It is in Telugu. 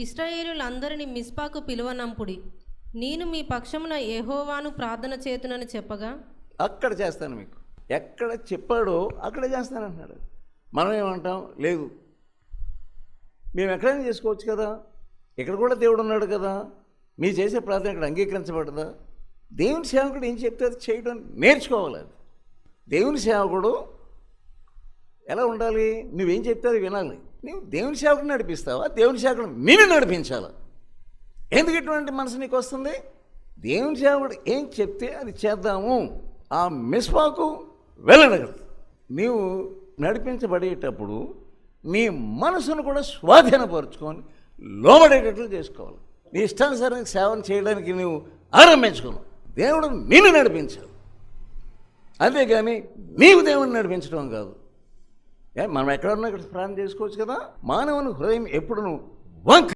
ఇశ్రాయేలులందరినీ మిస్పాకు పిలువనంపుడి, నేను మీ పక్షమున యెహోవాను ప్రార్థన చేతునని చెప్పగా, అక్కడ చేస్తాను మీకు, ఎక్కడ చెప్పాడో అక్కడే చేస్తానంటున్నాడు. మనం ఏమంటాం, లేదు మేము ఎక్కడైనా చేసుకోవచ్చు కదా, ఇక్కడ కూడా దేవుడు ఉన్నాడు కదా, మీరు చేసే ప్రార్థన ఇక్కడ అంగీకరించబడదా? దేవుని సేవకుడు ఏం చెప్తే అది చేయడం నేర్చుకోవాలి. అది దేవుని సేవకుడు ఎలా ఉండాలి? నువ్వేం చెప్తే అది వినాలి. నువ్వు దేవుని సేవకుడు నడిపిస్తావా, దేవుని సేవకుడు నిన్ను నడిపించాలి. ఎందుకు ఇటువంటి మనసు నీకు వస్తుంది? దేవుని సేవకుడు ఏం చెప్తే అది చేద్దాము, ఆ మిస్పాకు వెళ్ళగలదు. నీవు నడిపించబడేటప్పుడు నీ మనసును కూడా స్వాధీనపరుచుకొని లోబడేటట్లు చేసుకోవాలి. నీ ఇష్టానుసారంగా సేవను చేయడానికి నువ్వు ఆరంభించుకున్నావు. దేవుడు నిన్ను నడిపించాలి, అంతేగాని నీవు దేవుడిని నడిపించడం కాదు. మనం ఎక్కడున్నా ఇక్కడ ప్రార్థన చేసుకోవచ్చు కదా. మానవుని హృదయం ఎప్పుడు వంక